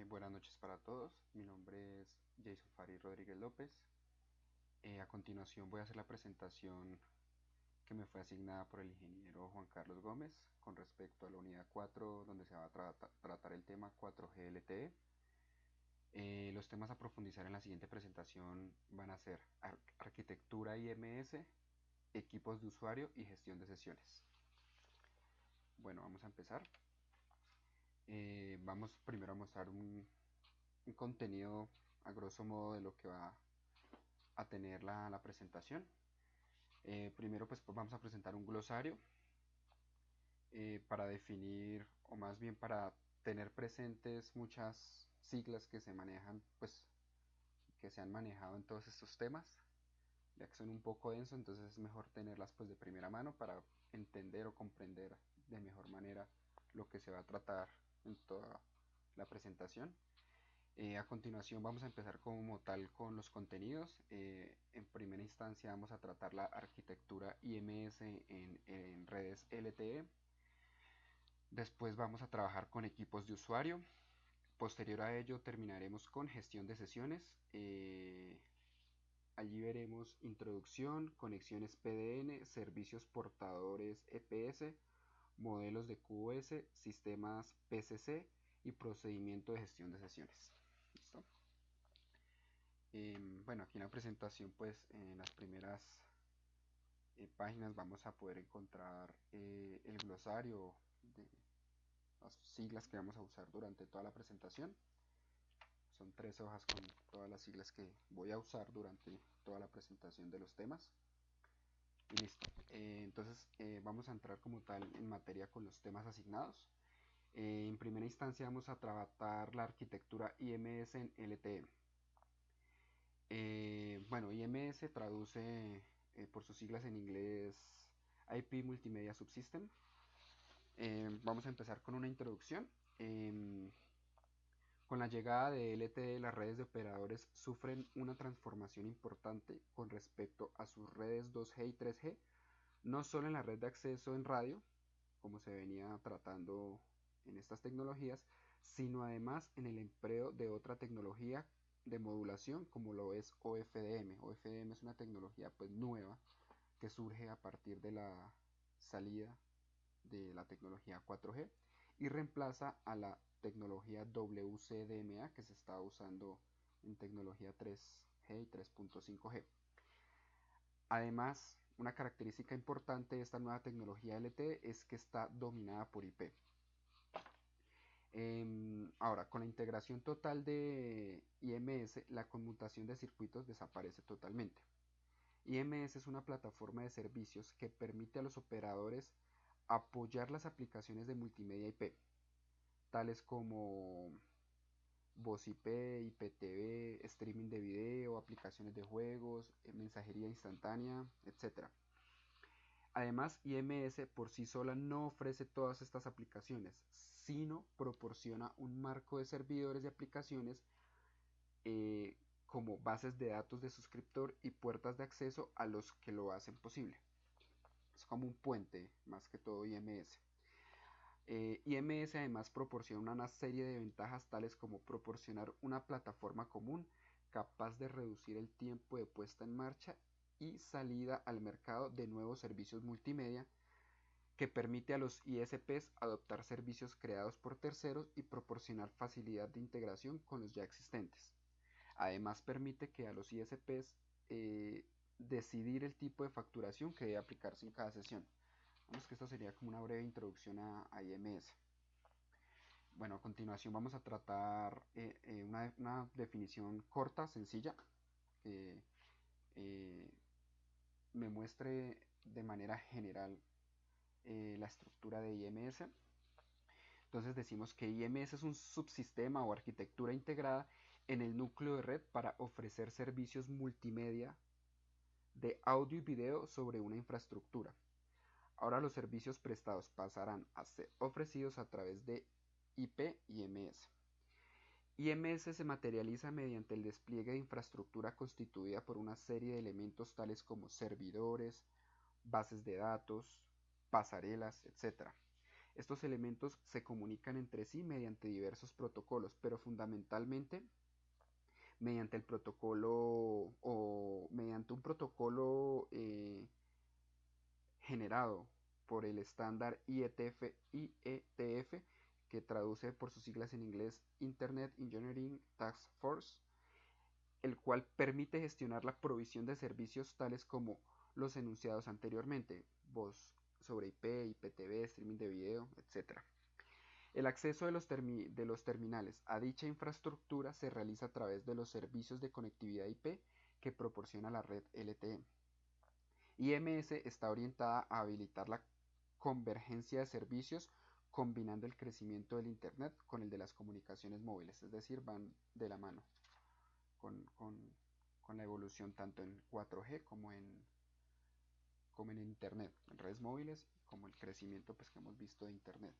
Buenas noches para todos. Mi nombre es Jason Farid Rodríguez López. A continuación voy a hacer la presentación que me fue asignada por el ingeniero Juan Carlos Gómez con respecto a la unidad 4 donde se va a tratar el tema 4G LTE. Los temas a profundizar en la siguiente presentación van a ser arquitectura IMS, equipos de usuario y gestión de sesiones. Bueno, vamos a empezar. Vamos primero a mostrar un contenido a grosso modo de lo que va a tener la presentación. Primero pues vamos a presentar un glosario para definir, o más bien para tener presentes muchas siglas que se manejan, pues que se han manejado en todos estos temas, ya que son un poco densos, entonces es mejor tenerlas pues de primera mano para entender o comprender de mejor manera lo que se va a tratar en toda la presentación. A continuación vamos a empezar como tal con los contenidos. En primera instancia vamos a tratar la arquitectura IMS en redes LTE. Después vamos a trabajar con equipos de usuario. Posterior a ello terminaremos con gestión de sesiones. Allí veremos introducción, conexiones PDN, servicios portadores EPS, modelos de QoS, sistemas PCC y procedimiento de gestión de sesiones. ¿Listo? Bueno, aquí en la presentación, pues en las primeras páginas vamos a poder encontrar el glosario de las siglas que vamos a usar durante toda la presentación. Son 3 hojas con todas las siglas que voy a usar durante toda la presentación de los temas. Y listo. Entonces vamos a entrar como tal en materia con los temas asignados. En primera instancia vamos a tratar la arquitectura IMS en LTE. Bueno, IMS traduce por sus siglas en inglés IP Multimedia Subsystem. Vamos a empezar con una introducción. Con la llegada de LTE, las redes de operadores sufren una transformación importante con respecto a sus redes 2G y 3G, no solo en la red de acceso en radio, como se venía tratando en estas tecnologías, sino además en el empleo de otra tecnología de modulación como lo es OFDM. OFDM es una tecnología pues nueva que surge a partir de la salida de la tecnología 4G y reemplaza a la tecnología WCDMA que se está usando en tecnología 3G y 3.5G. Además, una característica importante de esta nueva tecnología LTE es que está dominada por IP. Ahora, con la integración total de IMS, la conmutación de circuitos desaparece totalmente. IMS es una plataforma de servicios que permite a los operadores apoyar las aplicaciones de multimedia IP, tales como voz IP, IPTV, streaming de video, aplicaciones de juegos, mensajería instantánea, etc. Además, IMS por sí sola no ofrece todas estas aplicaciones, sino proporciona un marco de servidores de aplicaciones eh, como bases de datos de suscriptor y puertas de acceso a los que lo hacen posible. Es como un puente, más que todo IMS. IMS además proporciona una serie de ventajas tales como proporcionar una plataforma común capaz de reducir el tiempo de puesta en marcha y salida al mercado de nuevos servicios multimedia, que permite a los ISPs adoptar servicios creados por terceros y proporcionar facilidad de integración con los ya existentes. Además permite que a los ISPs decidir el tipo de facturación que debe aplicarse en cada sesión. Vamos que esto sería como una breve introducción a IMS. Bueno, a continuación vamos a tratar una definición corta, sencilla, que eh, me muestre de manera general la estructura de IMS. Entonces decimos que IMS es un subsistema o arquitectura integrada en el núcleo de red para ofrecer servicios multimedia de audio y video sobre una infraestructura. Ahora los servicios prestados pasarán a ser ofrecidos a través de IP IMS. IMS se materializa mediante el despliegue de infraestructura constituida por una serie de elementos tales como servidores, bases de datos, pasarelas, etc. Estos elementos se comunican entre sí mediante diversos protocolos, pero fundamentalmente mediante el protocolo o mediante un protocolo generado por el estándar IETF, que traduce por sus siglas en inglés Internet Engineering Task Force, el cual permite gestionar la provisión de servicios tales como los enunciados anteriormente, voz sobre IP, IPTV, streaming de video, etc. El acceso de los terminales a dicha infraestructura se realiza a través de los servicios de conectividad IP que proporciona la red LTE. IMS está orientada a habilitar la convergencia de servicios combinando el crecimiento del Internet con el de las comunicaciones móviles, es decir, van de la mano con, con, con la evolución tanto en 4G como en Internet, en redes móviles, como el crecimiento pues, que hemos visto de Internet.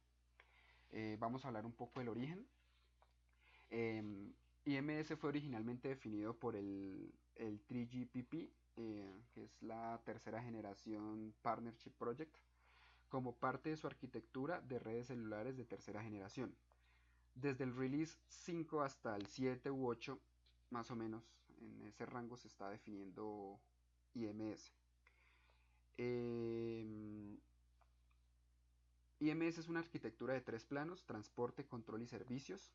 Vamos a hablar un poco del origen. IMS fue originalmente definido por el 3GPP, que es la tercera generación Partnership Project, como parte de su arquitectura de redes celulares de tercera generación. Desde el release 5 hasta el 7 u 8, más o menos, en ese rango se está definiendo IMS. IMS es una arquitectura de tres planos: transporte, control y servicios.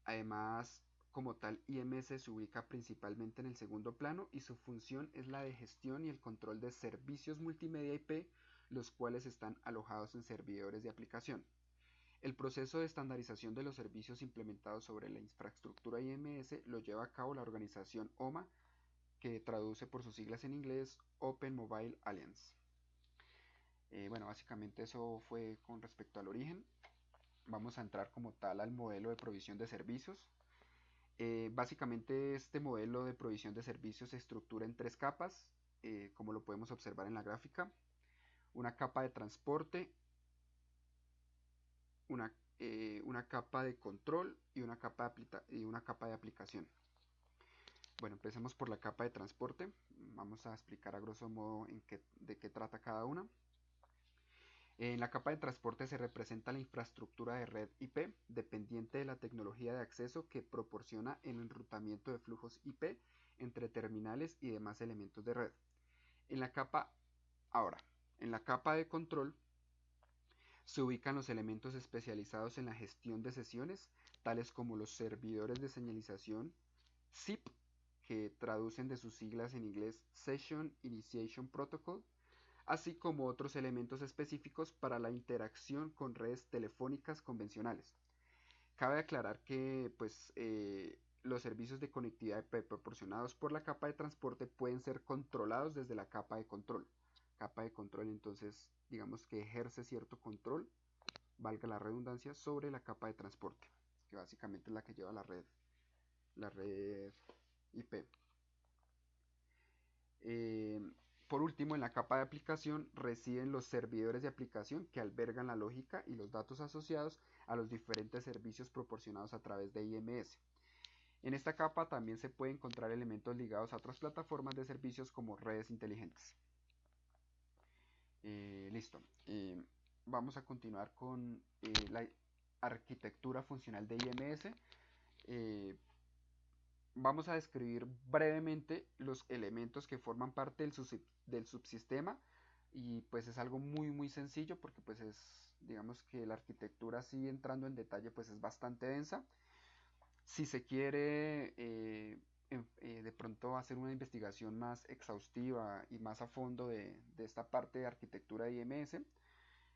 Además, como tal, IMS se ubica principalmente en el segundo plano y su función es la de gestión y el control de servicios multimedia IP, los cuales están alojados en servidores de aplicación. El proceso de estandarización de los servicios implementados sobre la infraestructura IMS lo lleva a cabo la organización OMA, que traduce por sus siglas en inglés Open Mobile Alliance. Bueno, básicamente eso fue con respecto al origen. Vamos a entrar como tal al modelo de provisión de servicios. Básicamente este modelo de provisión de servicios se estructura en tres capas, como lo podemos observar en la gráfica. Una capa de transporte, una capa de control y una capa de aplicación. Bueno, empecemos por la capa de transporte. Vamos a explicar a grosso modo de qué trata cada una. En la capa de transporte se representa la infraestructura de red IP dependiente de la tecnología de acceso que proporciona el enrutamiento de flujos IP entre terminales y demás elementos de red. En la capa, ahora, en la capa de control se ubican los elementos especializados en la gestión de sesiones, tales como los servidores de señalización SIP, que traducen de sus siglas en inglés Session Initiation Protocol, así como otros elementos específicos para la interacción con redes telefónicas convencionales. Cabe aclarar que los servicios de conectividad proporcionados por la capa de transporte pueden ser controlados desde la capa de control. Capa de control entonces digamos que ejerce cierto control, valga la redundancia, sobre la capa de transporte, que básicamente es la que lleva la red IP. Por último, en la capa de aplicación residen los servidores de aplicación que albergan la lógica y los datos asociados a los diferentes servicios proporcionados a través de IMS. En esta capa también se pueden encontrar elementos ligados a otras plataformas de servicios como redes inteligentes. Listo. Vamos a continuar con la arquitectura funcional de IMS. Vamos a describir brevemente los elementos que forman parte del subsistema, y pues es algo muy sencillo porque pues digamos que la arquitectura, así entrando en detalle, pues es bastante densa. Si se quiere de pronto hacer una investigación más exhaustiva y más a fondo de esta parte de arquitectura de IMS,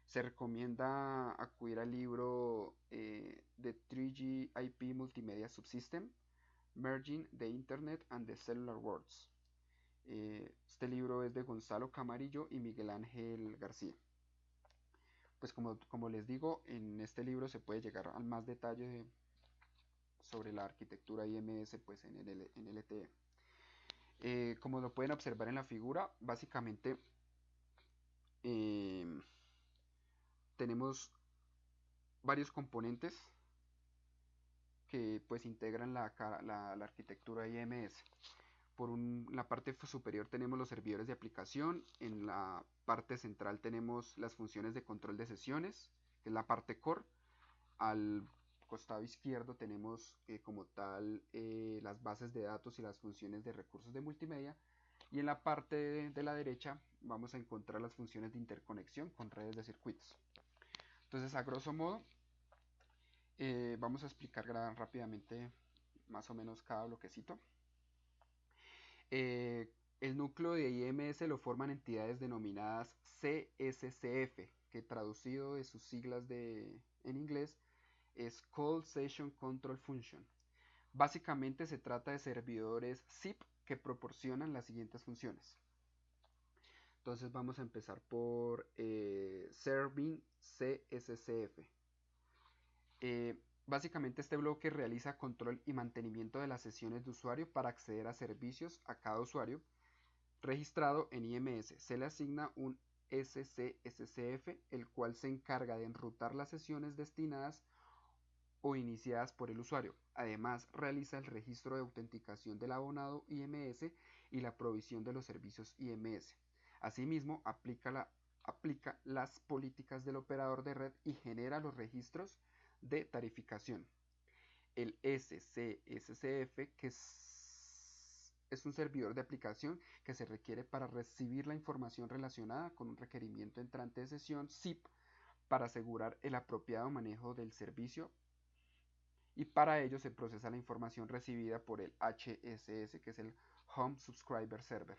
se recomienda acudir al libro de 3G IP Multimedia Subsystem, Merging the Internet and the Cellular Worlds. Este libro es de Gonzalo Camarillo y Miguel Ángel García. Pues como les digo, en este libro se puede llegar al más detalle sobre la arquitectura IMS pues en LTE. Como lo pueden observar en la figura, básicamente tenemos varios componentes que pues integran la arquitectura IMS. La parte superior tenemos los servidores de aplicación, en la parte central tenemos las funciones de control de sesiones, que es la parte core. Al costado izquierdo tenemos como tal las bases de datos y las funciones de recursos de multimedia. Y en la parte de la derecha vamos a encontrar las funciones de interconexión con redes de circuitos. Entonces, a grosso modo, vamos a explicar rápidamente más o menos cada bloquecito. El núcleo de IMS lo forman entidades denominadas CSCF, que traducido de sus siglas en inglés es Call Session Control Function. Básicamente se trata de servidores SIP que proporcionan las siguientes funciones. Entonces vamos a empezar por Serving CSCF. Básicamente este bloque realiza control y mantenimiento de las sesiones de usuario para acceder a servicios a cada usuario registrado en IMS. Se le asigna un SCSCF, el cual se encarga de enrutar las sesiones destinadas o iniciadas por el usuario. Además, realiza el registro de autenticación del abonado IMS y la provisión de los servicios IMS. Asimismo, aplica las políticas del operador de red y genera los registros de tarificación. El SCSCF, que es un servidor de aplicación que se requiere para recibir la información relacionada con un requerimiento entrante de sesión SIP para asegurar el apropiado manejo del servicio, y para ello se procesa la información recibida por el HSS, que es el Home Subscriber Server,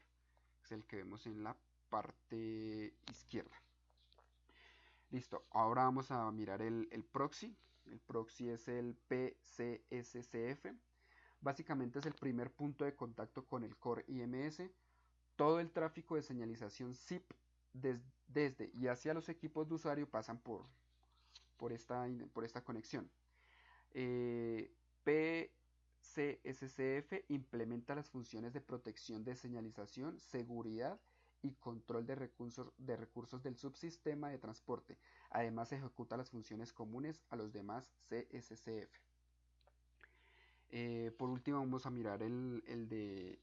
es el que vemos en la parte izquierda. Listo, ahora vamos a mirar el proxy. El proxy es el PCSCF. Básicamente es el primer punto de contacto con el core IMS. Todo el tráfico de señalización SIP desde y hacia los equipos de usuario pasan por esta conexión. PCSCF implementa las funciones de protección de señalización, seguridad y control de recursos del subsistema de transporte. Además ejecuta las funciones comunes a los demás CSCF. Por último vamos a mirar el de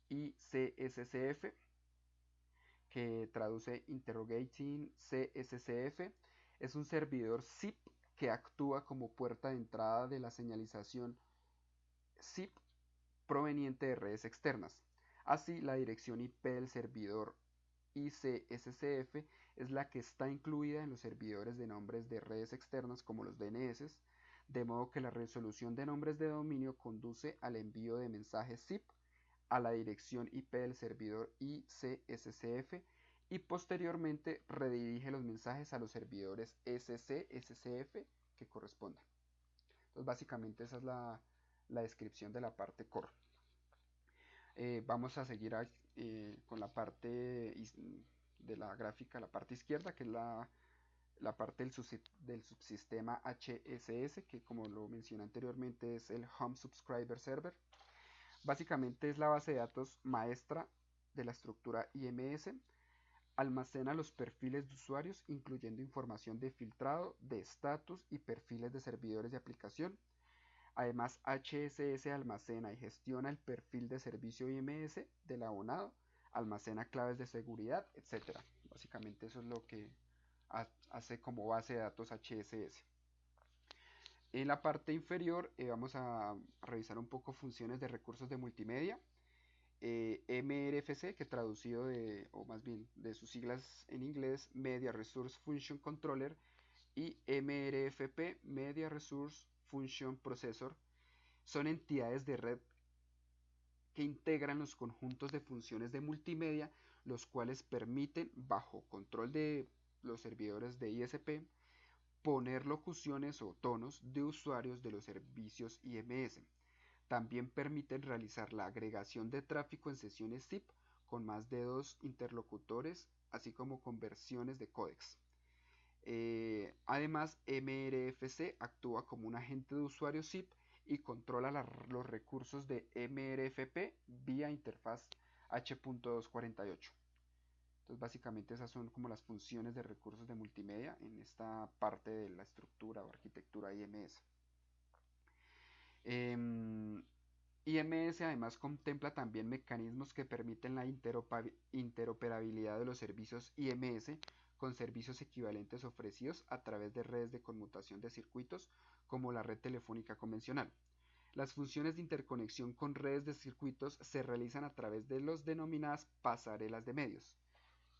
ICSCF, que traduce Interrogating CSCF. Es un servidor SIP que actúa como puerta de entrada de la señalización SIP proveniente de redes externas. Así, la dirección IP del servidor ICSCF es la que está incluida en los servidores de nombres de redes externas como los DNS, de modo que la resolución de nombres de dominio conduce al envío de mensajes SIP a la dirección IP del servidor ICSCF y posteriormente redirige los mensajes a los servidores SCSCF que correspondan. Entonces básicamente esa es la descripción de la parte core. Vamos a seguir con la parte de la gráfica, la parte izquierda, que es la parte del subsistema HSS, que como lo mencioné anteriormente es el Home Subscriber Server. Básicamente es la base de datos maestra de la estructura IMS. Almacena los perfiles de usuarios, incluyendo información de filtrado, de estatus y perfiles de servidores de aplicación. Además, HSS almacena y gestiona el perfil de servicio IMS del abonado, almacena claves de seguridad, etc. Básicamente eso es lo que hace como base de datos HSS. En la parte inferior vamos a revisar un poco funciones de recursos de multimedia. MRFC, que traducido o más bien de sus siglas en inglés, Media Resource Function Controller, y MRFP, Media Resource Function Processor, son entidades de red que integran los conjuntos de funciones de multimedia, los cuales permiten, bajo control de los servidores de ISP, poner locuciones o tonos de usuarios de los servicios IMS. También permiten realizar la agregación de tráfico en sesiones SIP con más de 2 interlocutores, así como conversiones de códecs. Además, MRFC actúa como un agente de usuario SIP y controla los recursos de MRFP vía interfaz H.248. Entonces, básicamente esas son como las funciones de recursos de multimedia en esta parte de la estructura o arquitectura IMS. IMS además contempla también mecanismos que permiten la interoperabilidad de los servicios IMS con servicios equivalentes ofrecidos a través de redes de conmutación de circuitos como la red telefónica convencional. Las funciones de interconexión con redes de circuitos se realizan a través de las denominadas pasarelas de medios,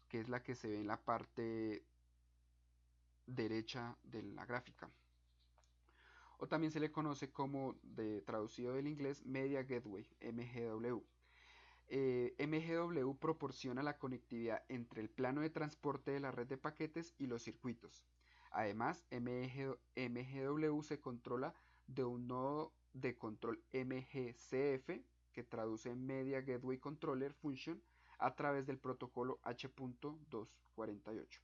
que es la que se ve en la parte derecha de la gráfica. O también se le conoce como, traducido del inglés, Media Gateway, MGW. MGW proporciona la conectividad entre el plano de transporte de la red de paquetes y los circuitos. Además, MGW se controla de un nodo de control MGCF, que traduce Media Gateway Controller Function, a través del protocolo H.248.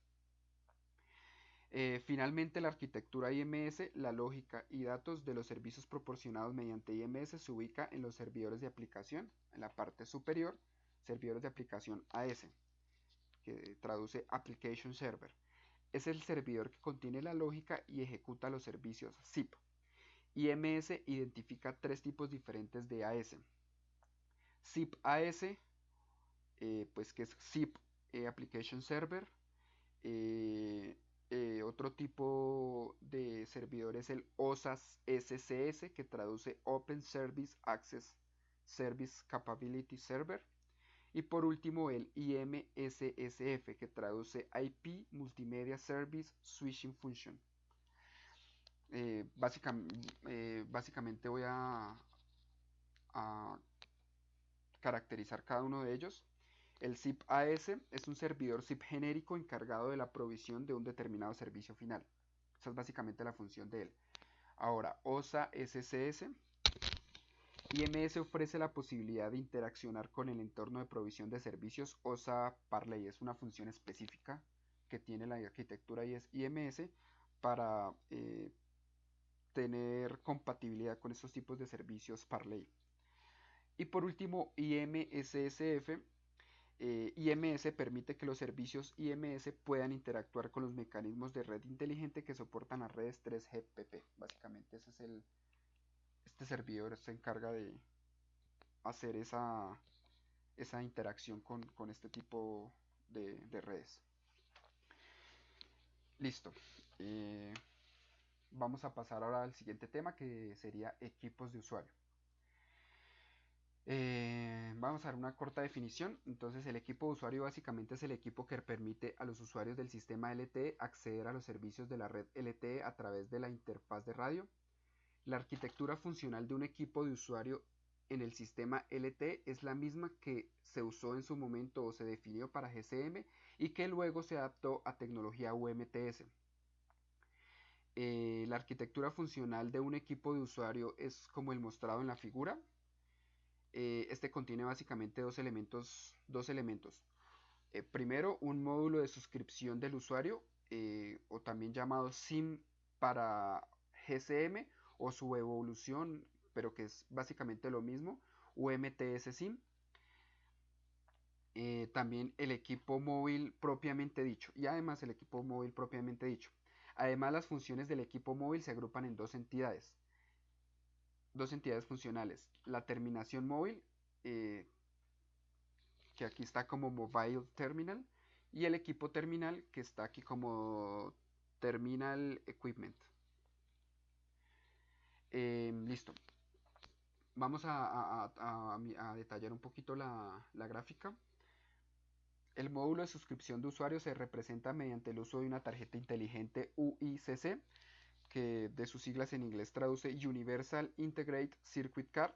Finalmente, la arquitectura IMS, la lógica y datos de los servicios proporcionados mediante IMS se ubica en los servidores de aplicación, en la parte superior, servidores de aplicación AS, que traduce Application Server. Es el servidor que contiene la lógica y ejecuta los servicios SIP. IMS identifica tres tipos diferentes de AS. SIP AS, pues que es SIP Application Server. Otro tipo de servidor es el OSAS SCS, que traduce Open Service Access Service Capability Server. Y por último el IMSSF, que traduce IP Multimedia Service Switching Function. Básicamente voy a caracterizar cada uno de ellos. El SIP AS es un servidor SIP genérico encargado de la provisión de un determinado servicio final. Esa es básicamente la función de él. Ahora, OSA SCS. IMS ofrece la posibilidad de interaccionar con el entorno de provisión de servicios OSA Parley. Es una función específica que tiene la arquitectura IMS para tener compatibilidad con estos tipos de servicios Parley. Y por último, IMSSF. IMS permite que los servicios IMS puedan interactuar con los mecanismos de red inteligente que soportan las redes 3GPP. Básicamente este servidor se encarga de hacer esa interacción con este tipo de redes. Listo. Vamos a pasar ahora al siguiente tema, que sería equipos de usuario. Vamos a dar una corta definición. Entonces, el equipo de usuario básicamente es el equipo que permite a los usuarios del sistema LTE acceder a los servicios de la red LTE a través de la interfaz de radio. La arquitectura funcional de un equipo de usuario en el sistema LTE es la misma que se usó en su momento o se definió para GSM y que luego se adaptó a tecnología UMTS. La arquitectura funcional de un equipo de usuario es como el mostrado en la figura. Este contiene básicamente dos elementos. Primero, un módulo de suscripción del usuario, o también llamado SIM para GSM, o su evolución, pero que es básicamente lo mismo, UMTS SIM. También el equipo móvil propiamente dicho, y además el equipo móvil propiamente dicho. Además, las funciones del equipo móvil se agrupan en dos entidades funcionales: la terminación móvil, que aquí está como Mobile Terminal, y el equipo terminal, que está aquí como Terminal Equipment. Listo. Vamos a detallar un poquito la gráfica. El módulo de suscripción de usuario se representa mediante el uso de una tarjeta inteligente UICC, que de sus siglas en inglés traduce Universal Integrated Circuit Card,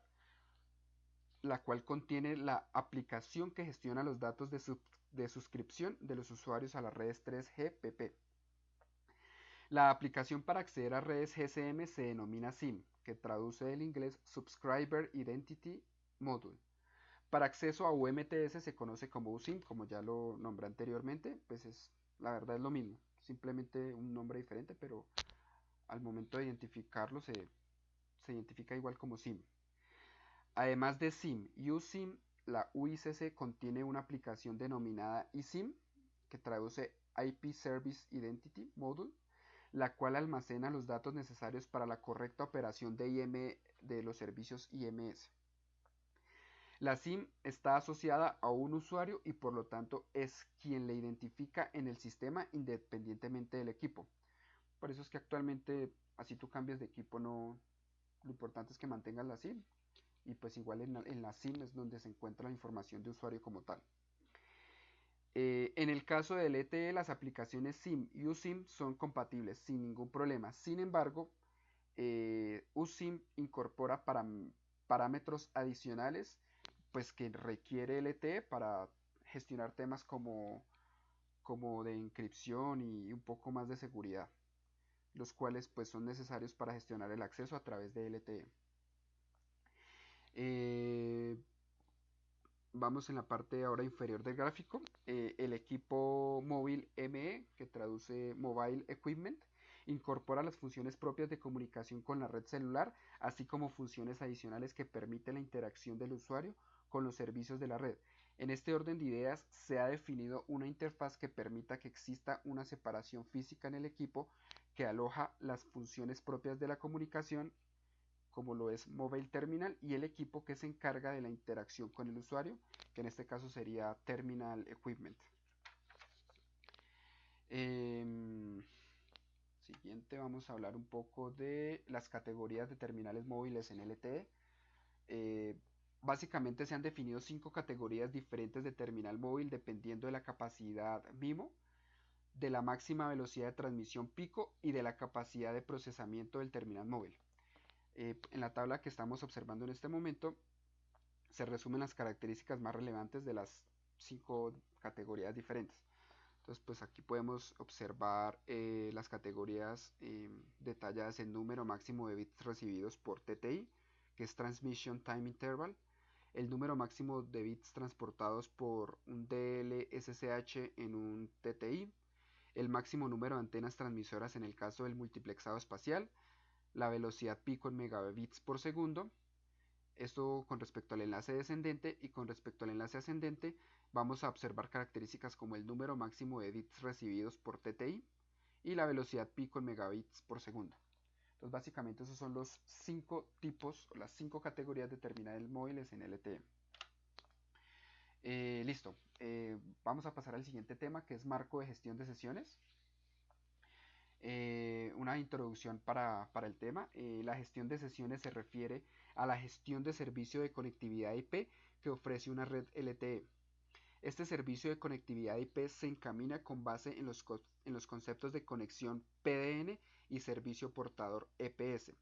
la cual contiene la aplicación que gestiona los datos de suscripción de los usuarios a las redes 3GPP. La aplicación para acceder a redes GSM se denomina SIM, que traduce del inglés Subscriber Identity Module. Para acceso a UMTS se conoce como USIM, como ya lo nombré anteriormente, pues la verdad es lo mismo, simplemente un nombre diferente, pero al momento de identificarlo se identifica igual como SIM. Además de SIM y USIM, la UICC contiene una aplicación denominada eSIM, que traduce IP Service Identity Module, la cual almacena los datos necesarios para la correcta operación de los servicios IMS. La SIM está asociada a un usuario y por lo tanto es quien le identifica en el sistema independientemente del equipo. Por eso es que actualmente, así tú cambies de equipo, no, lo importante es que mantengas la SIM y pues igual en la SIM es donde se encuentra la información de usuario como tal. En el caso del LTE, las aplicaciones SIM y USIM son compatibles sin ningún problema. Sin embargo, USIM incorpora parámetros adicionales pues, que requiere LTE para gestionar temas como de encripción y un poco más de seguridad, los cuales pues, son necesarios para gestionar el acceso a través de LTE. Vamos en la parte ahora inferior del gráfico, el equipo móvil ME, que traduce Mobile Equipment, incorpora las funciones propias de comunicación con la red celular, así como funciones adicionales que permiten la interacción del usuario con los servicios de la red. En este orden de ideas se ha definido una interfaz que permita que exista una separación física en el equipo que aloja las funciones propias de la comunicación como lo es Mobile Terminal, y el equipo que se encarga de la interacción con el usuario, que en este caso sería Terminal Equipment. Siguiente vamos a hablar un poco de las categorías de terminales móviles en LTE. Básicamente se han definido 5 categorías diferentes de terminal móvil dependiendo de la capacidad MIMO, de la máxima velocidad de transmisión pico y de la capacidad de procesamiento del terminal móvil. En la tabla que estamos observando en este momento se resumen las características más relevantes de las 5 categorías diferentes. Entonces, pues aquí podemos observar las categorías detalladas en número máximo de bits recibidos por TTI, que es Transmission Time Interval, el número máximo de bits transportados por un DLSSH en un TTI, el máximo número de antenas transmisoras en el caso del multiplexado espacial, la velocidad pico en megabits por segundo. Esto con respecto al enlace descendente, y con respecto al enlace ascendente vamos a observar características como el número máximo de bits recibidos por TTI y la velocidad pico en megabits por segundo. Entonces básicamente esos son los 5 tipos o las 5 categorías de terminales móviles en LTE. Listo, vamos a pasar al siguiente tema, que es marco de gestión de sesiones. Una introducción para el tema. La gestión de sesiones se refiere a la gestión de servicio de conectividad IP que ofrece una red LTE. Este servicio de conectividad IP se encamina con base en los conceptos de conexión PDN y servicio portador EPS.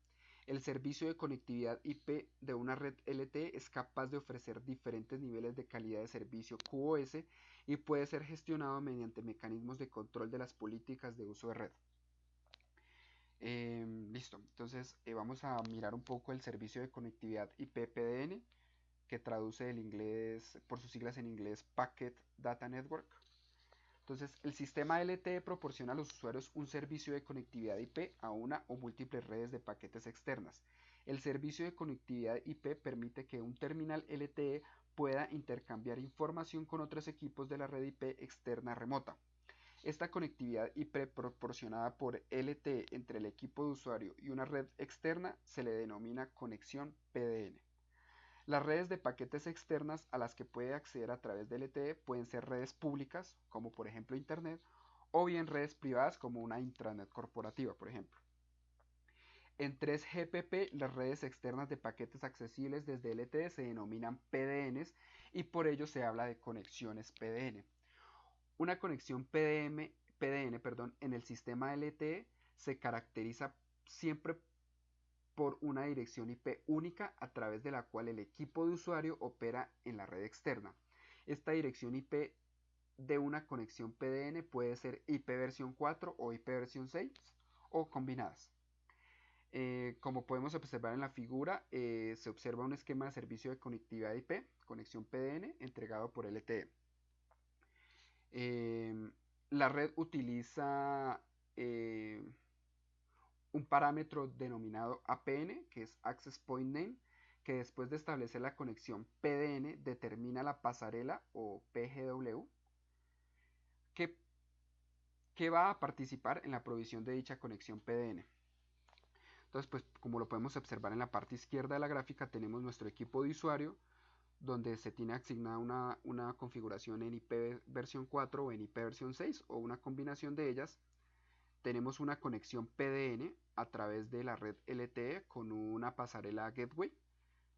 El servicio de conectividad IP de una red LTE es capaz de ofrecer diferentes niveles de calidad de servicio QoS y puede ser gestionado mediante mecanismos de control de las políticas de uso de red. Listo, entonces vamos a mirar un poco el servicio de conectividad IP-PDN, que traduce del inglés, por sus siglas en inglés, Packet Data Network. Entonces, el sistema LTE proporciona a los usuarios un servicio de conectividad IP a una o múltiples redes de paquetes externas. El servicio de conectividad IP permite que un terminal LTE pueda intercambiar información con otros equipos de la red IP externa remota. Esta conectividad IP proporcionada por LTE entre el equipo de usuario y una red externa se le denomina conexión PDN. Las redes de paquetes externas a las que puede acceder a través de LTE pueden ser redes públicas, como por ejemplo Internet, o bien redes privadas como una intranet corporativa, por ejemplo. En 3GPP, las redes externas de paquetes accesibles desde LTE se denominan PDNs y por ello se habla de conexiones PDN. Una conexión PDN en el sistema LTE se caracteriza siempre por una dirección IP única a través de la cual el equipo de usuario opera en la red externa. Esta dirección IP de una conexión PDN puede ser IP versión 4 o IP versión 6 o combinadas. Como podemos observar en la figura, se observa un esquema de servicio de conectividad IP, conexión PDN, entregado por LTE. La red utiliza un parámetro denominado APN, que es Access Point Name, que después de establecer la conexión PDN determina la pasarela o PGW que va a participar en la provisión de dicha conexión PDN. Entonces, pues como lo podemos observar en la parte izquierda de la gráfica, tenemos nuestro equipo de usuario donde se tiene asignada una configuración en IP versión 4 o en IP versión 6 o una combinación de ellas. Tenemos una conexión PDN a través de la red LTE con una pasarela gateway,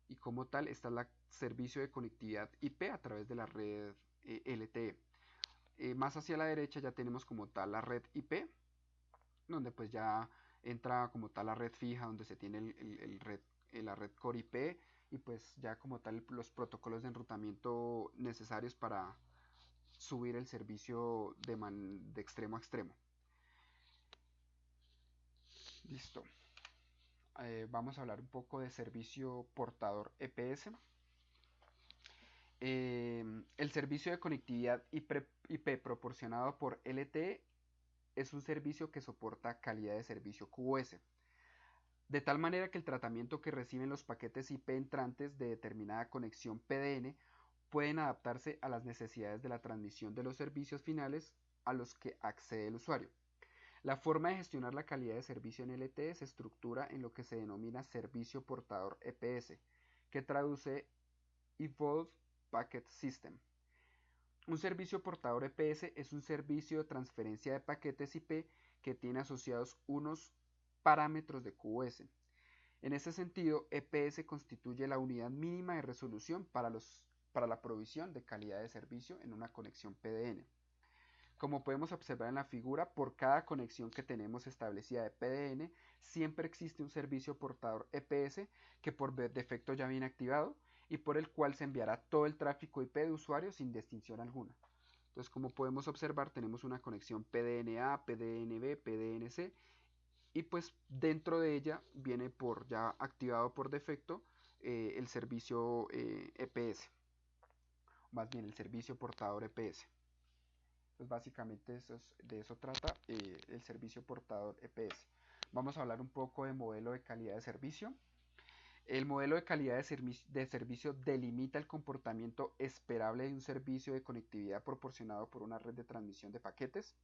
y como tal está el servicio de conectividad IP a través de la red LTE. Más hacia la derecha ya tenemos como tal la red IP, donde pues ya entra como tal la red fija, donde se tiene la red Core IP, y pues ya como tal los protocolos de enrutamiento necesarios para subir el servicio de extremo a extremo. Listo. Vamos a hablar un poco de servicio portador EPS. El servicio de conectividad IP proporcionado por LTE es un servicio que soporta calidad de servicio QoS, de tal manera que el tratamiento que reciben los paquetes IP entrantes de determinada conexión PDN pueden adaptarse a las necesidades de la transmisión de los servicios finales a los que accede el usuario. La forma de gestionar la calidad de servicio en LTE se estructura en lo que se denomina servicio portador EPS, que traduce Evolved Packet System. Un servicio portador EPS es un servicio de transferencia de paquetes IP que tiene asociados unos parámetros de QoS. En ese sentido, EPS constituye la unidad mínima de resolución para la provisión de calidad de servicio en una conexión PDN. Como podemos observar en la figura, por cada conexión que tenemos establecida de PDN, siempre existe un servicio portador EPS que por defecto ya viene activado y por el cual se enviará todo el tráfico IP de usuario sin distinción alguna. Entonces, como podemos observar, tenemos una conexión PDNA, PDNB, PDNC, y pues dentro de ella viene por ya activado por defecto el servicio EPS, más bien el servicio portador EPS. Pues básicamente de eso trata el servicio portador EPS. Vamos a hablar un poco de modelo de calidad de servicio. El modelo de calidad de servicio delimita el comportamiento esperable de un servicio de conectividad proporcionado por una red de transmisión de paquetes.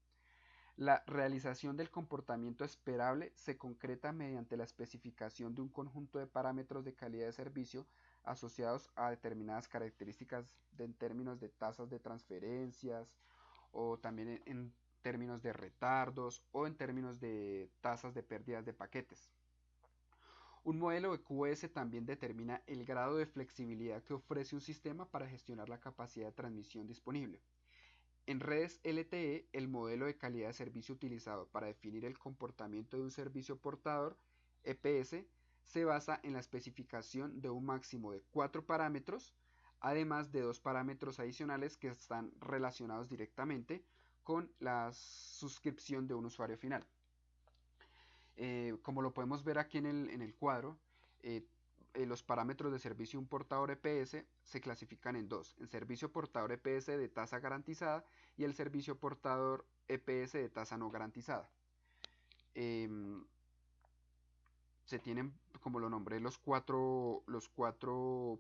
La realización del comportamiento esperable se concreta mediante la especificación de un conjunto de parámetros de calidad de servicio asociados a determinadas características en términos de tasas de transferencias, o también en términos de retardos o en términos de tasas de pérdidas de paquetes. Un modelo de QoS también determina el grado de flexibilidad que ofrece un sistema para gestionar la capacidad de transmisión disponible. En redes LTE, el modelo de calidad de servicio utilizado para definir el comportamiento de un servicio portador EPS se basa en la especificación de un máximo de 4 parámetros, además de 2 parámetros adicionales que están relacionados directamente con la suscripción de un usuario final. Como lo podemos ver aquí en el cuadro, eh, los parámetros de servicio de un portador EPS se clasifican en dos: el servicio portador EPS de tasa garantizada y el servicio portador EPS de tasa no garantizada. Se tienen, como lo nombré, los cuatro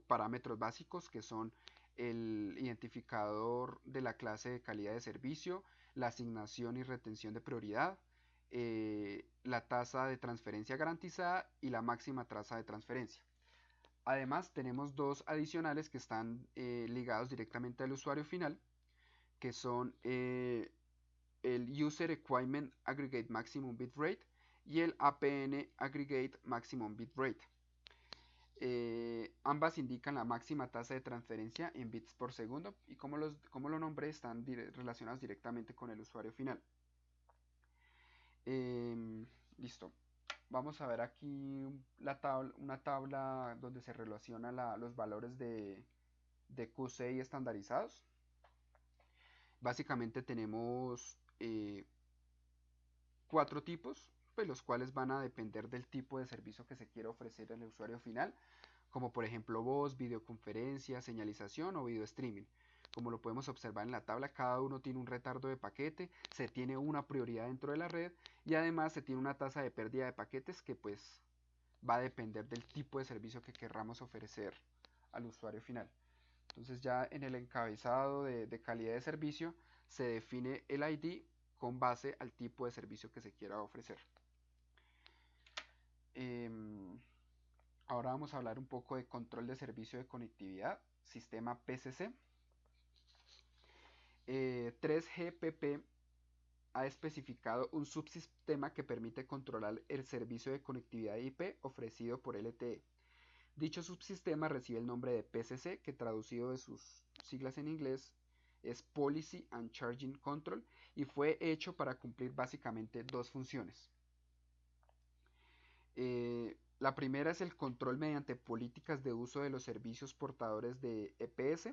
parámetros básicos, que son el identificador de la clase de calidad de servicio, la asignación y retención de prioridad, la tasa de transferencia garantizada y la máxima tasa de transferencia. Además, tenemos dos adicionales que están ligados directamente al usuario final, que son el User Requirement Aggregate Maximum Bitrate y el APN Aggregate Maximum Bitrate. Ambas indican la máxima tasa de transferencia en bits por segundo, y como lo nombré, están relacionados directamente con el usuario final. Listo. Vamos a ver aquí una tabla donde se relacionan los valores de QCI estandarizados. Básicamente tenemos 4 tipos, pues los cuales van a depender del tipo de servicio que se quiere ofrecer al usuario final, como por ejemplo voz, videoconferencia, señalización o video streaming. Como lo podemos observar en la tabla, cada uno tiene un retardo de paquete, se tiene una prioridad dentro de la red y además se tiene una tasa de pérdida de paquetes que pues va a depender del tipo de servicio que querramos ofrecer al usuario final. Entonces ya en el encabezado de calidad de servicio se define el ID con base al tipo de servicio que se quiera ofrecer. Ahora vamos a hablar un poco de control de servicio de conectividad, sistema PCC. 3GPP ha especificado un subsistema que permite controlar el servicio de conectividad IP ofrecido por LTE. Dicho subsistema recibe el nombre de PCC, que traducido de sus siglas en inglés es Policy and Charging Control, y fue hecho para cumplir básicamente dos funciones. La primera es el control mediante políticas de uso de los servicios portadores de EPS,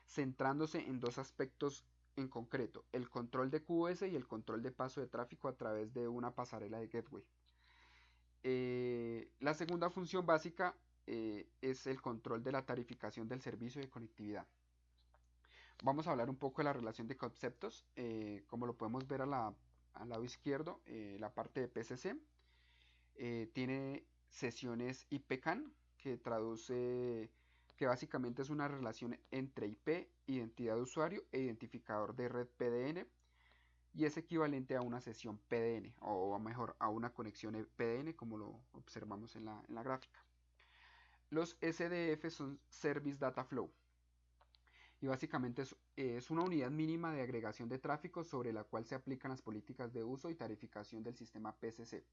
centrándose en dos aspectos en concreto: el control de QoS y el control de paso de tráfico a través de una pasarela de gateway. La segunda función básica es el control de la tarificación del servicio de conectividad. Vamos a hablar un poco de la relación de conceptos. Como lo podemos ver al lado izquierdo, la parte de PCC tiene sesiones IPCAN, que traduce, que básicamente es una relación entre IP, identidad de usuario e identificador de red PDN, y es equivalente a una sesión PDN, o mejor, a una conexión PDN, como lo observamos en la gráfica. Los SDF son Service Data Flow, y básicamente es una unidad mínima de agregación de tráfico sobre la cual se aplican las políticas de uso y tarificación del sistema PCC.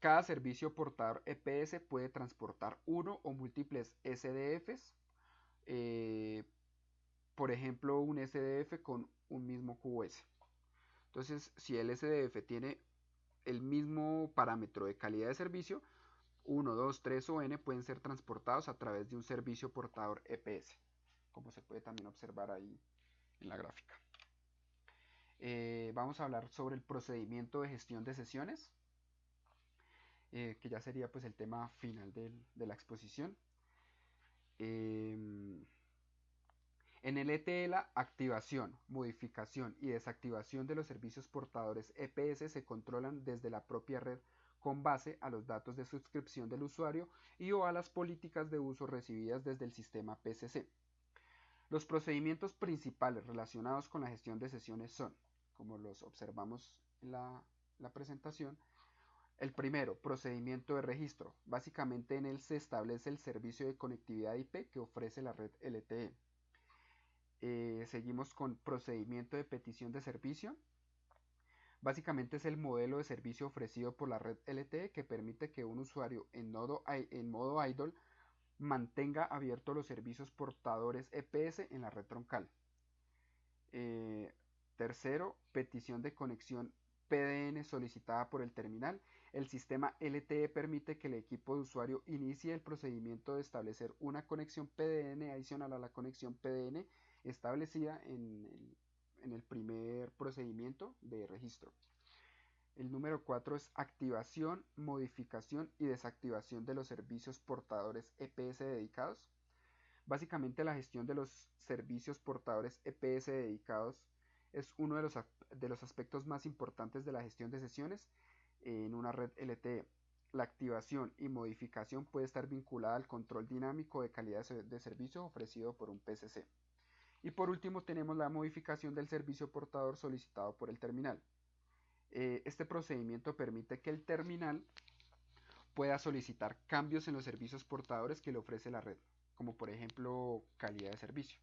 Cada servicio portador EPS puede transportar uno o múltiples SDFs, eh, por ejemplo un SDF con un mismo QoS. Entonces, si el SDF tiene el mismo parámetro de calidad de servicio, 1, 2, 3 o n pueden ser transportados a través de un servicio portador EPS, como se puede también observar ahí en la gráfica. Vamos a hablar sobre el procedimiento de gestión de sesiones, que ya sería pues el tema final de la exposición. En el ETL, la activación, modificación y desactivación de los servicios portadores EPS se controlan desde la propia red con base a los datos de suscripción del usuario y o a las políticas de uso recibidas desde el sistema PCC. Los procedimientos principales relacionados con la gestión de sesiones son, como los observamos en la presentación: el primero, procedimiento de registro. Básicamente en él se establece el servicio de conectividad IP que ofrece la red LTE. Seguimos con procedimiento de petición de servicio. Básicamente es el modelo de servicio ofrecido por la red LTE que permite que un usuario en modo idle mantenga abiertos los servicios portadores EPS en la red troncal. Tercero, petición de conexión PDN solicitada por el terminal. El sistema LTE permite que el equipo de usuario inicie el procedimiento de establecer una conexión PDN adicional a la conexión PDN establecida en el primer procedimiento de registro. El número 4 es activación, modificación y desactivación de los servicios portadores EPS dedicados. Básicamente la gestión de los servicios portadores EPS dedicados es uno de los aspectos más importantes de la gestión de sesiones en una red LTE. La activación y modificación puede estar vinculada al control dinámico de calidad de servicio ofrecido por un PCC. Y por último tenemos la modificación del servicio portador solicitado por el terminal. Este procedimiento permite que el terminal pueda solicitar cambios en los servicios portadores que le ofrece la red, como por ejemplo calidad de servicio.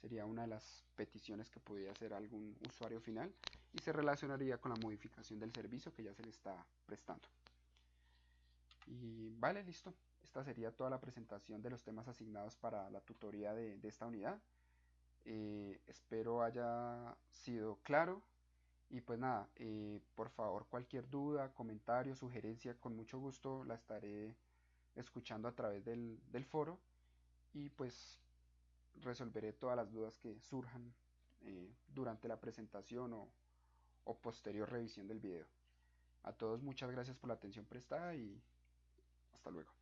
Sería una de las peticiones que podría hacer algún usuario final y se relacionaría con la modificación del servicio que ya se le está prestando. Y vale, listo. Esta sería toda la presentación de los temas asignados para la tutoría de esta unidad. Espero haya sido claro. Y pues nada, por favor, cualquier duda, comentario, sugerencia, con mucho gusto la estaré escuchando a través del foro, y pues resolveré todas las dudas que surjan durante la presentación o posterior revisión del video. A todos muchas gracias por la atención prestada y hasta luego.